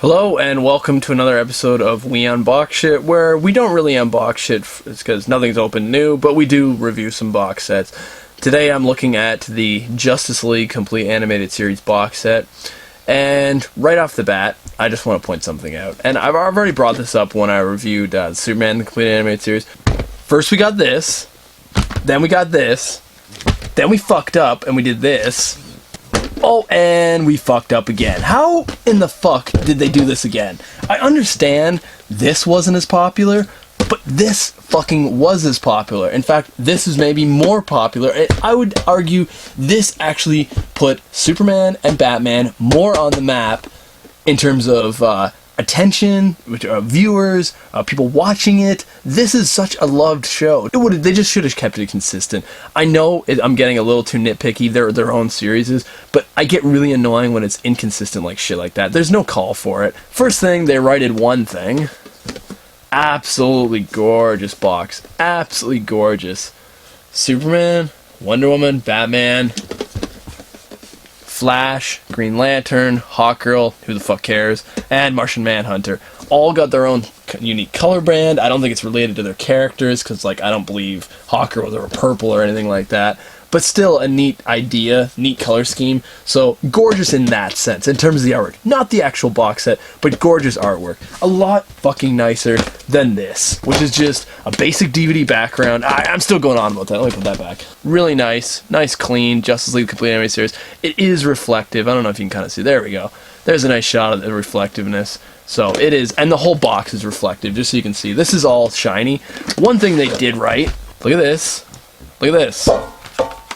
Hello and welcome to another episode of We Unbox Shit, where we don't really unbox shit because nothing's open new, but we do review some box sets. Today I'm looking at the Justice League Complete Animated Series box set, and right off the bat, I just want to point something out. And I've already brought this up when I reviewed Superman the Complete Animated Series. First we got this, then we got this, then we fucked up and we did this. Oh, and we fucked up again. How in the fuck did they do this again? I understand this wasn't as popular, but this fucking was as popular. In fact, this is maybe more popular. I would argue this actually put Superman and Batman more on the map in terms of attention, viewers, people watching it. This is such a loved show. They just should have kept it consistent. I know I'm getting a little too nitpicky. They're their own series, but I get really annoying when it's inconsistent like shit like that. There's no call for it. First thing, they righted one thing. Absolutely gorgeous box. Absolutely gorgeous. Superman, Wonder Woman, Batman, Flash, Green Lantern, Hawkgirl, who the fuck cares, and Martian Manhunter. All got their own unique color brand. I don't think it's related to their characters, because I don't believe Hawkgirl was purple or anything like that. But still a neat idea, neat color scheme. So gorgeous in that sense, in terms of the artwork. Not the actual box set, but gorgeous artwork. A lot fucking nicer than this, which is just a basic DVD background. I'm still going on about that. Let me put that back. Really nice, clean Justice League Complete Animated Series. It is reflective. I don't know if you can kind of see. There we go. There's a nice shot of the reflectiveness. So it is, and the whole box is reflective, just so you can see. This is all shiny. One thing they did right. Look at this. Look at this.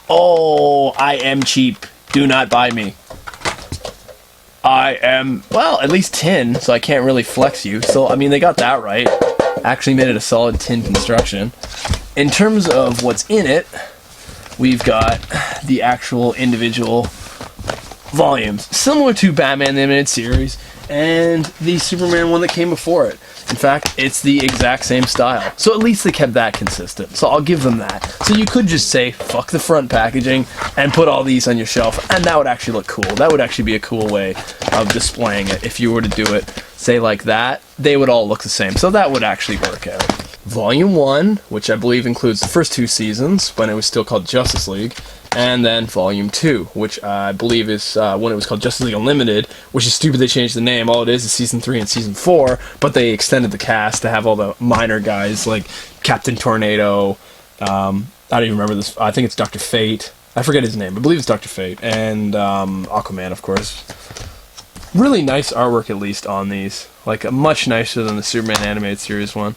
Oh, I am cheap. Do not buy me. I am, well, at least tin, so I can't really flex you. So, I mean, they got that right. Actually made it a solid tin construction. In terms of what's in it, we've got the actual individual volumes, similar to Batman the Animated Series and the Superman one that came before it. In fact, it's the exact same style. So at least they kept that consistent. So I'll give them that. So you could just say, fuck the front packaging and put all these on your shelf, and that would actually look cool. That would actually be a cool way of displaying it. If you were to do it, say like that, they would all look the same. So that would actually work out. Volume 1, which I believe includes the first 2 seasons, when it was still called Justice League, and then Volume 2, which I believe is when it was called Justice League Unlimited, which is stupid they changed the name. All it is Season 3 and Season 4, but they extended the cast to have all the minor guys like Captain Tornado, I don't even remember this, I think it's Dr. Fate, I forget his name, I believe it's Dr. Fate, and Aquaman, of course. Really nice artwork, at least, on these. Like, much nicer than the Superman Animated Series one.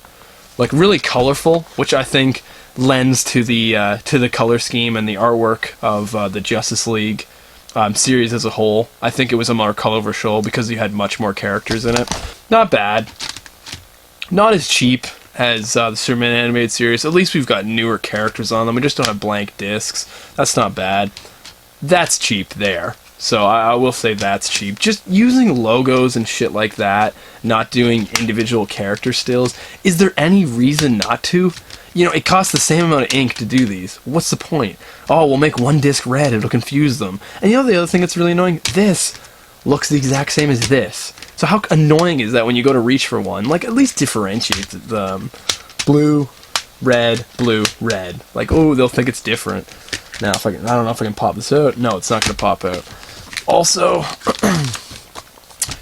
Like, really colorful, which I think lends to the color scheme and the artwork of the Justice League series as a whole. I think it was a more colorful show because you had much more characters in it. Not bad. Not as cheap as the Superman Animated Series. At least we've got newer characters on them. We just don't have blank discs. That's not bad. That's cheap there. So I will say that's cheap. Just using logos and shit like that, not doing individual character stills. Is there any reason not to? You know, it costs the same amount of ink to do these. What's the point? Oh, we'll make one disc red. It'll confuse them. And you know the other thing that's really annoying? This looks the exact same as this. So how annoying is that when you go to reach for one? Like, at least differentiate the blue, red, blue, red. Like, oh, they'll think it's different. Now, I don't know if I can pop this out. No, it's not going to pop out. Also,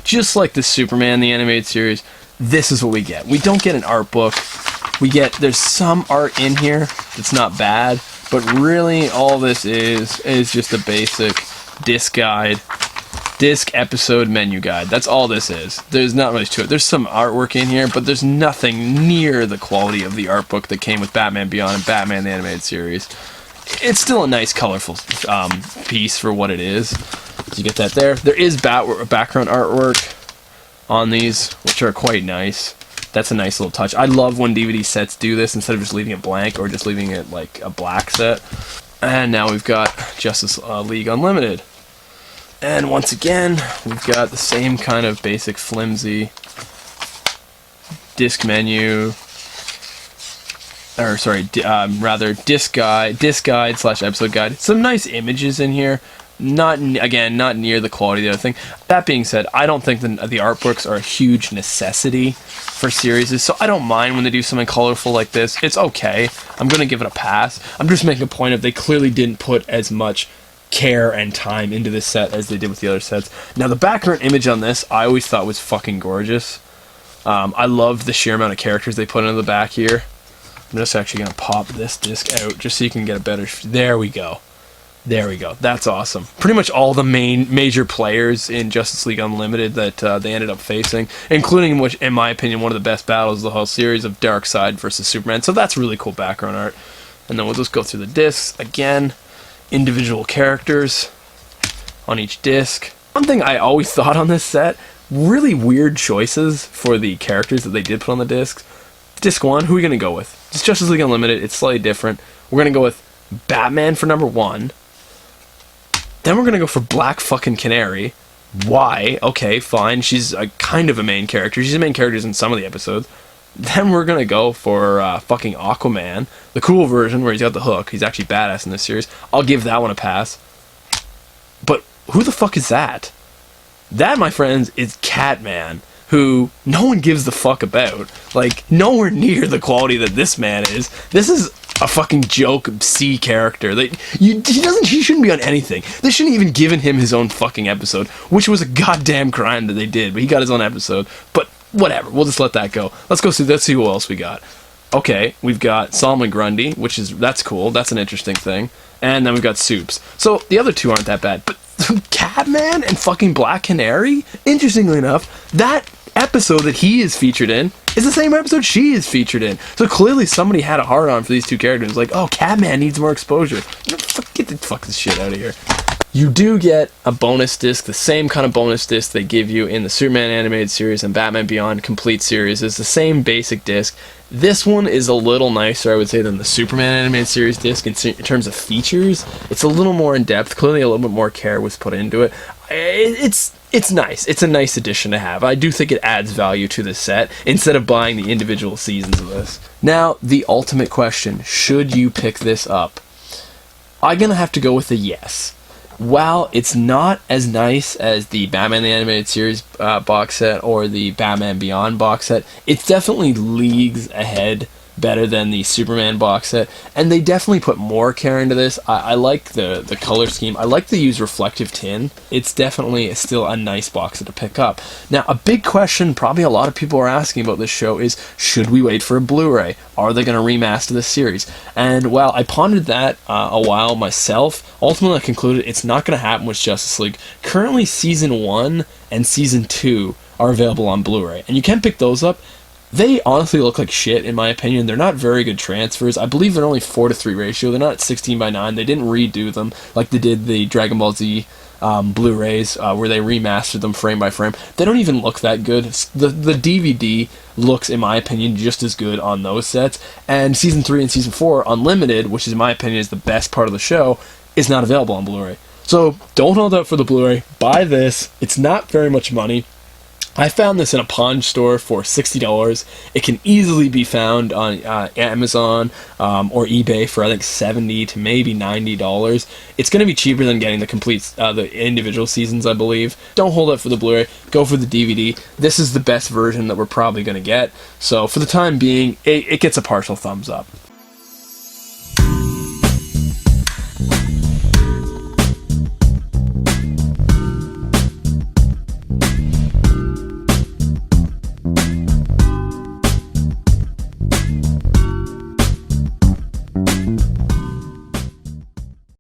just like the Superman, the animated series, this is what we get. We don't get an art book. There's some art in here that's not bad, but really all this is just a basic disc guide, disc episode menu guide. That's all this is. There's not much to it. There's some artwork in here, but there's nothing near the quality of the art book that came with Batman Beyond and Batman the Animated Series. It's still a nice, colorful piece for what it is. So you get that there. There is background artwork on these, which are quite nice. That's a nice little touch. I love when DVD sets do this instead of just leaving it blank or just leaving it like a black set. And now we've got Justice League Unlimited. And once again, we've got the same kind of basic flimsy disc menu. Or sorry, rather disc guide / episode guide. Some nice images in here. not near the quality of the other thing. That being said, I don't think the art books are a huge necessity for series, so I don't mind when they do something colorful like this. It's okay. I'm going to give it a pass. I'm just making a point of they clearly didn't put as much care and time into this set as they did with the other sets. Now, the background image on this, I always thought was fucking gorgeous. I love the sheer amount of characters they put into the back here. I'm just actually going to pop this disc out just so you can get a better... There we go. There we go. That's awesome. Pretty much all the major players in Justice League Unlimited that they ended up facing, including, which, in my opinion, one of the best battles of the whole series of Darkseid versus Superman. So that's really cool background art. And then we'll just go through the discs again. Individual characters on each disc. One thing I always thought on this set, really weird choices for the characters that they did put on the discs. Disc 1, who are we going to go with? It's Justice League Unlimited. It's slightly different. We're going to go with Batman for number 1. Then we're going to go for Black fucking Canary. Why? Okay, fine. She's a kind of a main character. She's the main character in some of the episodes. Then we're going to go for fucking Aquaman. The cool version where he's got the hook. He's actually badass in this series. I'll give that one a pass. But who the fuck is that? That, my friends, is Catman, who no one gives the fuck about. Like, nowhere near the quality that this man is. This is a fucking joke C character. He shouldn't be on anything. They shouldn't even given him his own fucking episode, which was a goddamn crime that they did, but he got his own episode. But whatever, we'll just let that go. Let's see who else we got. Okay, we've got Solomon Grundy, that's cool, that's an interesting thing. And then we've got Soups. So the other two aren't that bad, but Catman and fucking Black Canary, interestingly enough, that episode that he is featured in is the same episode she is featured in. So clearly somebody had a hard on for these two characters. Like, oh, Catman needs more exposure. Get the fuck this shit out of here. You do get a bonus disc, the same kind of bonus disc they give you in the Superman animated series and Batman Beyond complete series. It's the same basic disc. This one is a little nicer, I would say, than the Superman animated series disc in terms of features. It's a little more in depth. Clearly a little bit more care was put into it. It's nice. It's a nice addition to have. I do think it adds value to the set instead of buying the individual seasons of this. Now, the ultimate question, should you pick this up? I'm going to have to go with a yes. While it's not as nice as the Batman the Animated Series box set or the Batman Beyond box set, it's definitely leagues ahead better than the Superman box set, and they definitely put more care into this. I like the color scheme. I like the use reflective tin. It's definitely still a nice box set to pick up. Now, a big question probably a lot of people are asking about this show is, should we wait for a Blu-ray? Are they going to remaster this series? And while I pondered that a while myself, ultimately I concluded it's not going to happen with Justice League. Currently, Season 1 and Season 2 are available on Blu-ray, and you can pick those up. They honestly look like shit, in my opinion. They're not very good transfers. I believe they're only 4:3 ratio. They're not at 16:9. They didn't redo them like they did the Dragon Ball Z Blu-rays, where they remastered them frame by frame. They don't even look that good. The DVD looks, in my opinion, just as good on those sets. And Season 3 and Season 4 Unlimited, which in my opinion is the best part of the show, is not available on Blu-ray. So don't hold out for the Blu-ray. Buy this. It's not very much money. I found this in a pawn store for $60. It can easily be found on Amazon or eBay for I think $70 to maybe $90. It's going to be cheaper than getting the individual seasons, I believe. Don't hold up for the Blu-ray. Go for the DVD. This is the best version that we're probably going to get. So for the time being, it gets a partial thumbs up.